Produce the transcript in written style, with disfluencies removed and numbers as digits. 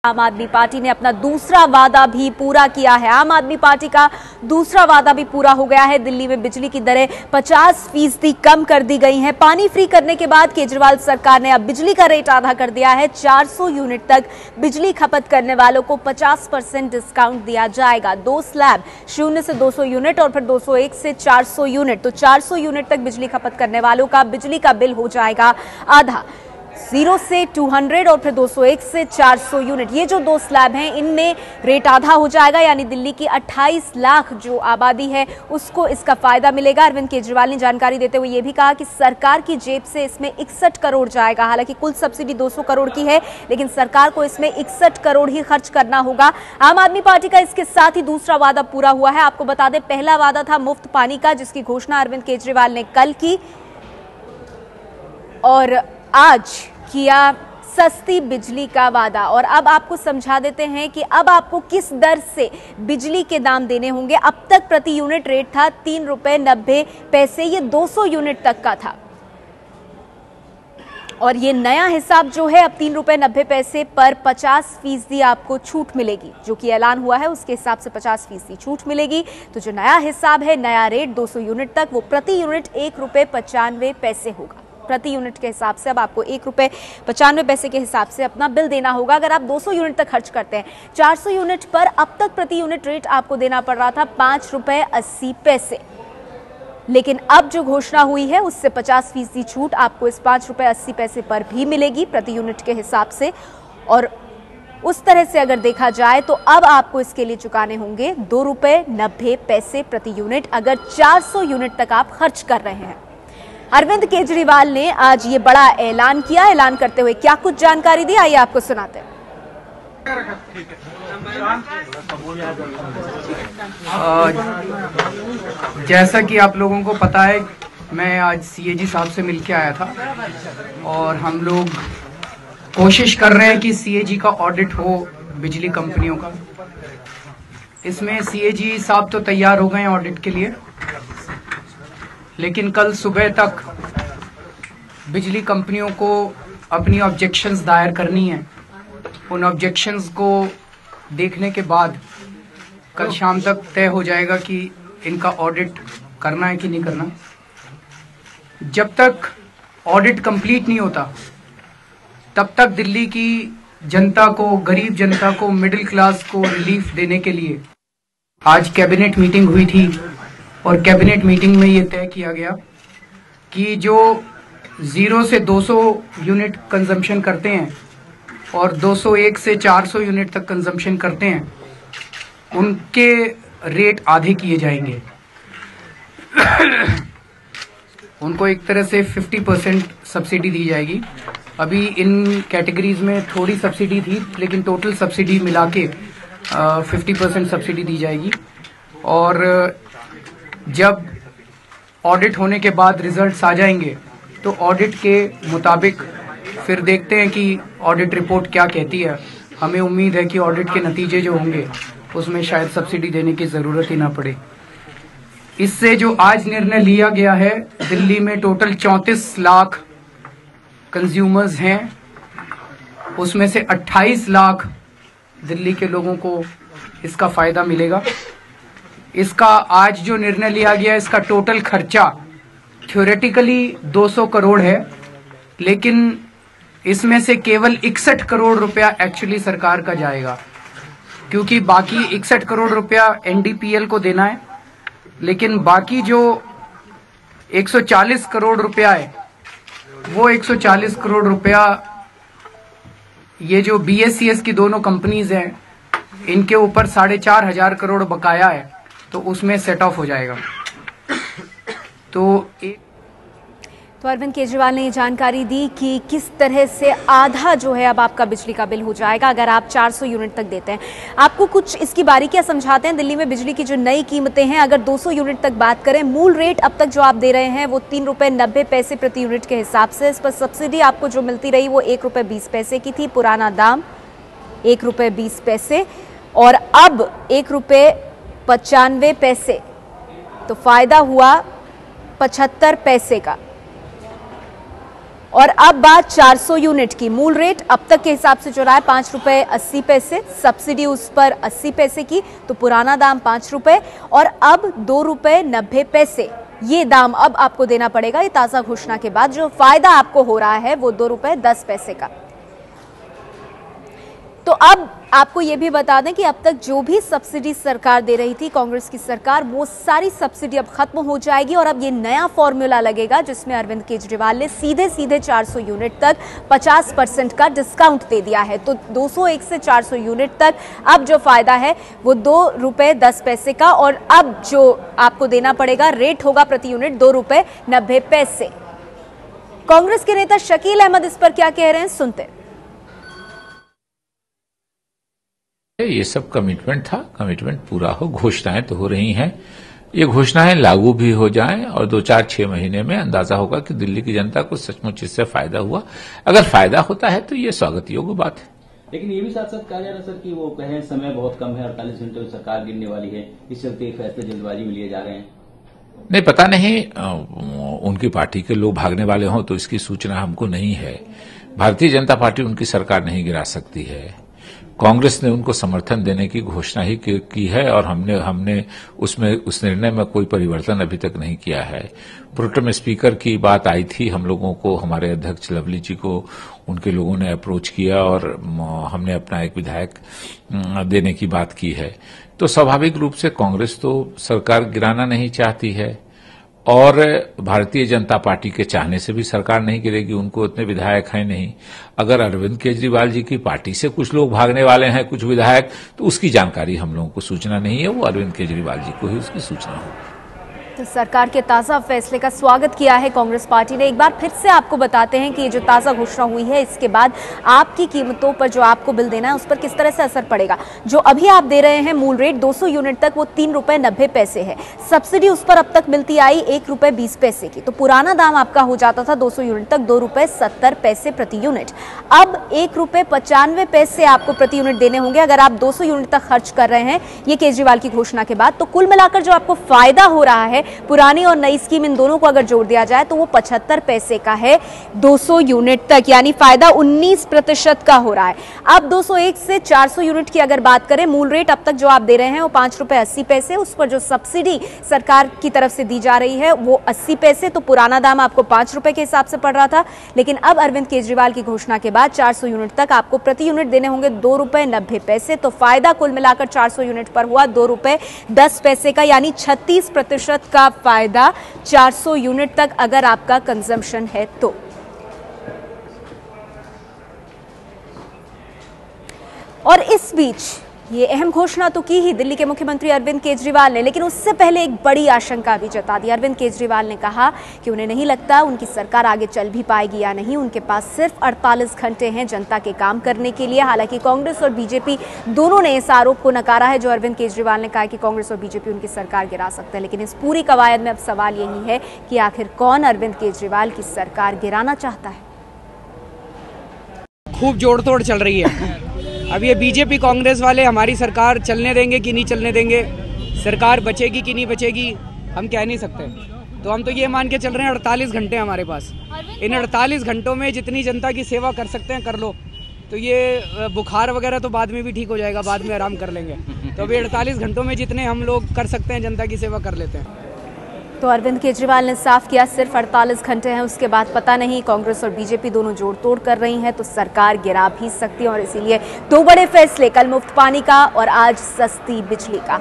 आम आदमी पार्टी ने अपना दूसरा वादा भी पूरा किया है। आम आदमी पार्टी का दूसरा वादा भी पूरा हो गया है। दिल्ली में बिजली की दरें 50% कम कर दी गई हैं। पानी फ्री करने के बाद केजरीवाल सरकार ने अब बिजली का रेट आधा कर दिया है। 400 यूनिट तक बिजली खपत करने वालों को 50% डिस्काउंट दिया जाएगा। 2 स्लैब 0 से 200 यूनिट और फिर 201 से 400 यूनिट, तो 400 यूनिट तक बिजली खपत करने वालों का बिजली का बिल हो जाएगा आधा। 0 से 200 और फिर 201 से 400 यूनिट, ये जो 2 स्लैब हैं इनमें रेट आधा हो जाएगा, यानी दिल्ली की 28 लाख जो आबादी है उसको इसका फायदा मिलेगा। अरविंद केजरीवाल ने जानकारी देते हुए यह भी कहा कि सरकार की जेब से इसमें 61 करोड़ जाएगा। हालांकि कुल सब्सिडी 200 करोड़ की है, लेकिन सरकार को इसमें 61 करोड़ ही खर्च करना होगा। आम आदमी पार्टी का इसके साथ ही दूसरा वादा पूरा हुआ है। आपको बता दें, पहला वादा था मुफ्त पानी का, जिसकी घोषणा अरविंद केजरीवाल ने कल की, और आज किया सस्ती बिजली का वादा। और अब आपको समझा देते हैं कि अब आपको किस दर से बिजली के दाम देने होंगे। अब तक प्रति यूनिट रेट था 3 रुपए 90 पैसे, ये 200 यूनिट तक का था, और ये नया हिसाब जो है अब 3 रुपए 90 पैसे पर 50% आपको छूट मिलेगी। जो कि ऐलान हुआ है उसके हिसाब से 50% छूट मिलेगी। तो जो नया हिसाब है, नया रेट 200 यूनिट तक, वो प्रति यूनिट 1 रुपए 95 पैसे होगा। प्रति यूनिट के हिसाब से अब आपको 1 रुपए 95 पैसे के हिसाब से अपना बिल देना होगा अगर आप 200 यूनिट तक खर्च करते हैं। 400 यूनिट पर अब तक प्रति यूनिट रेट आपको देना पड़ रहा था 5 रुपए 80 पैसे, लेकिन अब जो घोषणा हुई है उससे 50% छूट आपको इस 5 रुपए 80 पैसे पर भी मिलेगी प्रति यूनिट के हिसाब से। और उस तरह से अगर देखा जाए तो अब आपको इसके लिए चुकाने होंगे 2 रुपए 90 पैसे प्रति यूनिट अगर 400 यूनिट तक आप खर्च कर रहे हैं। अरविंद केजरीवाल ने आज ये बड़ा ऐलान किया। ऐलान करते हुए क्या कुछ जानकारी दी, आइए आपको सुनाते हैं। जैसा कि आप लोगों को पता है, मैं आज सीएजी साहब से मिलके आया था और हम लोग कोशिश कर रहे हैं कि सीएजी का ऑडिट हो बिजली कंपनियों का। इसमें सीएजी साहब तो तैयार हो गए हैं ऑडिट के लिए, लेकिन कल सुबह तक बिजली कंपनियों को अपनी ऑब्जेक्शंस दायर करनी है। उन ऑब्जेक्शंस को देखने के बाद कल शाम तक तय हो जाएगा कि इनका ऑडिट करना है कि नहीं करना। जब तक ऑडिट कंप्लीट नहीं होता तब तक दिल्ली की जनता को, गरीब जनता को, मिडिल क्लास को रिलीफ देने के लिए आज कैबिनेट मीटिंग हुई थी और कैबिनेट मीटिंग में ये तय किया गया कि जो 0 से 200 यूनिट कंजम्पशन करते हैं और 201 से 400 यूनिट तक कंजम्पशन करते हैं, उनके रेट आधे किए जाएंगे। उनको एक तरह से 50% सब्सिडी दी जाएगी। अभी इन कैटेगरीज में थोड़ी सब्सिडी थी, लेकिन टोटल सब्सिडी मिला के 50% सब्सिडी दी जाएगी। और जब ऑडिट होने के बाद रिजल्ट्स आ जाएंगे तो ऑडिट के मुताबिक फिर देखते हैं कि ऑडिट रिपोर्ट क्या कहती है। हमें उम्मीद है कि ऑडिट के नतीजे जो होंगे उसमें शायद सब्सिडी देने की ज़रूरत ही ना पड़े। इससे जो आज निर्णय लिया गया है, दिल्ली में टोटल 34 लाख कंज्यूमर्स हैं, उसमें से 28 लाख दिल्ली के लोगों को इसका फ़ायदा मिलेगा। इसका आज जो निर्णय लिया गया, इसका टोटल खर्चा थ्योरेटिकली 200 करोड़ है, लेकिन इसमें से केवल 61 करोड़ रुपया एक्चुअली सरकार का जाएगा, क्योंकि बाकी 61 करोड़ रुपया एनडीपीएल को देना है। लेकिन बाकी जो 140 करोड़ रुपया है, वो 140 करोड़ रुपया ये जो बीएससीएस की दोनों कंपनीज हैं, इनके ऊपर 4,500 करोड़ बकाया है, तो उसमें सेट ऑफ हो जाएगा। तो अरविंद केजरीवाल ने जानकारी दी कि किस तरह से आधा जो है अब आपका बिजली का बिल हो जाएगा अगर आप 400 यूनिट तक देते हैं। आपको कुछ इसकी बारीकियां समझाते हैं। दिल्ली में बिजली की जो नई कीमतें हैं, अगर 200 यूनिट तक बात करें, मूल रेट अब तक जो आप दे रहे हैं वो 3 रुपए 90 पैसे प्रति यूनिट के हिसाब से। इस पर सब्सिडी आपको जो मिलती रही वो 1 रुपए 20 पैसे की थी। पुराना दाम 1 रुपए 20 पैसे और अब 1 रुपए 95 पैसे, तो फायदा हुआ 75 पैसे का। और अब बात 400 यूनिट की। मूल रेट अब तक के हिसाब से जो रहा है 5 रुपए 80 पैसे, सब्सिडी उस पर 80 पैसे की, तो पुराना दाम 5 रुपए और अब 2 रुपए 90 पैसे ये दाम अब आपको देना पड़ेगा। ये ताजा घोषणा के बाद जो फायदा आपको हो रहा है वो 2 रुपए 10 पैसे का। तो अब आपको ये भी बता दें कि अब तक जो भी सब्सिडी सरकार दे रही थी, कांग्रेस की सरकार, वो सारी सब्सिडी अब खत्म हो जाएगी और अब ये नया फॉर्मूला लगेगा जिसमें अरविंद केजरीवाल ने सीधे 400 यूनिट तक 50% का डिस्काउंट दे दिया है। तो 201 से 400 यूनिट तक अब जो फायदा है वो 2 रुपए 10 पैसे का और अब जो आपको देना पड़ेगा रेट होगा प्रति यूनिट 2 रुपए 90 पैसे। कांग्रेस के नेता शकील अहमद इस पर क्या कह रहे हैं, सुनते हैं। ये सब कमिटमेंट था, कमिटमेंट पूरा हो, घोषणाएं तो हो रही हैं, ये घोषणाएं लागू भी हो जाएं और 2-4-6 महीने में अंदाजा होगा कि दिल्ली की जनता को सचमुच इससे फायदा हुआ। अगर फायदा होता है तो ये स्वागत योग्य बात है। लेकिन ये भी साथ साथ कहा जा रहा है सर कि वो कहें समय बहुत कम है, 48 घंटे में सरकार गिरने वाली है, इस चलते फैसले जल्दबाजी में लिए जा रहे हैं। नहीं, पता नहीं उनकी पार्टी के लोग भागने वाले हों तो इसकी सूचना हमको नहीं है। भारतीय जनता पार्टी उनकी सरकार नहीं गिरा सकती है। कांग्रेस ने उनको समर्थन देने की घोषणा ही की है और हमने उस निर्णय में कोई परिवर्तन अभी तक नहीं किया है। प्रोटेम स्पीकर की बात आई थी, हम लोगों को, हमारे अध्यक्ष लवली जी को उनके लोगों ने अप्रोच किया और हमने अपना एक विधायक देने की बात की है। तो स्वाभाविक रूप से कांग्रेस तो सरकार गिराना नहीं चाहती है और भारतीय जनता पार्टी के चाहने से भी सरकार नहीं गिरेगी, उनको उतने विधायक हैं नहीं। अगर अरविंद केजरीवाल जी की पार्टी से कुछ लोग भागने वाले हैं, कुछ विधायक, तो उसकी जानकारी हम लोगों को सूचना नहीं है, वो अरविंद केजरीवाल जी को ही उसकी सूचना होगी। तो सरकार के ताजा फैसले का स्वागत किया है कांग्रेस पार्टी ने। एक बार फिर से आपको बताते हैं कि ये जो ताजा घोषणा हुई है इसके बाद आपकी कीमतों पर जो आपको बिल देना है उस पर किस तरह से असर पड़ेगा। जो अभी आप दे रहे हैं मूल रेट 200 यूनिट तक वो 3 रुपए 90 पैसे है, सब्सिडी उस पर अब तक मिलती आई 1 रुपए 20 पैसे की। तो पुराना दाम आपका हो जाता था 200 यूनिट तक 2 रुपए 70 पैसे प्रति यूनिट, अब 1 रुपए 95 पैसे आपको प्रति यूनिट देने होंगे अगर आप 200 यूनिट तक खर्च कर रहे हैं ये केजरीवाल की घोषणा के बाद। तो कुल मिलाकर जो आपको फायदा हो रहा है पुरानी और नई स्कीम इन दोनों को अगर जोड़ दिया जाए तो वो 75 पैसे का है 200 यूनिट तक, यानी फायदा 19% का हो रहा है। अब 201 से 400 यूनिट की अगर बात करें, मूल रेट अब तक जो आप दे रहे हैं वो 5 रुपए 80 पैसे, उस पर जो सब्सिडी सरकार की तरफ से दी जा रही है वो 80 पैसे। तो पुराना दाम आपको 5 रुपए के हिसाब से पड़ रहा था, लेकिन अब अरविंद केजरीवाल की घोषणा के बाद 400 यूनिट तक आपको प्रति यूनिट देने होंगे 2 रुपए 90 पैसे। तो फायदा कुल मिलाकर 400 यूनिट पर हुआ 2 रुपए 10 पैसे का, यानी 36% का फायदा 400 यूनिट तक अगर आपका कंजम्पशन है तो। और इस बीच ये अहम घोषणा तो की ही दिल्ली के मुख्यमंत्री अरविंद केजरीवाल ने, लेकिन उससे पहले एक बड़ी आशंका भी जता दी। अरविंद केजरीवाल ने कहा कि उन्हें नहीं लगता उनकी सरकार आगे चल भी पाएगी या नहीं, उनके पास सिर्फ 48 घंटे हैं जनता के काम करने के लिए। हालांकि कांग्रेस और बीजेपी दोनों ने इस आरोप को नकारा है जो अरविंद केजरीवाल ने कहा कि कांग्रेस और बीजेपी उनकी सरकार गिरा सकते हैं। लेकिन इस पूरी कवायद में अब सवाल यही है कि आखिर कौन अरविंद केजरीवाल की सरकार गिराना चाहता है। खूब जोड़ तोड़ चल रही है। अब ये बीजेपी कांग्रेस वाले हमारी सरकार चलने देंगे कि नहीं चलने देंगे, सरकार बचेगी कि नहीं बचेगी, हम कह नहीं सकते। तो हम तो ये मान के चल रहे हैं 48 घंटे हमारे पास, इन 48 घंटों में जितनी जनता की सेवा कर सकते हैं कर लो। तो ये बुखार वगैरह तो बाद में भी ठीक हो जाएगा, बाद में आराम कर लेंगे। तो अभी 48 घंटों में जितने हम लोग कर सकते हैं जनता की सेवा कर लेते हैं। तो अरविंद केजरीवाल ने साफ किया सिर्फ 48 घंटे हैं, उसके बाद पता नहीं। कांग्रेस और बीजेपी दोनों जोड़ तोड़ कर रही हैं तो सरकार गिरा भी सकती है और इसीलिए 2 बड़े फैसले, कल मुफ्त पानी का और आज सस्ती बिजली का।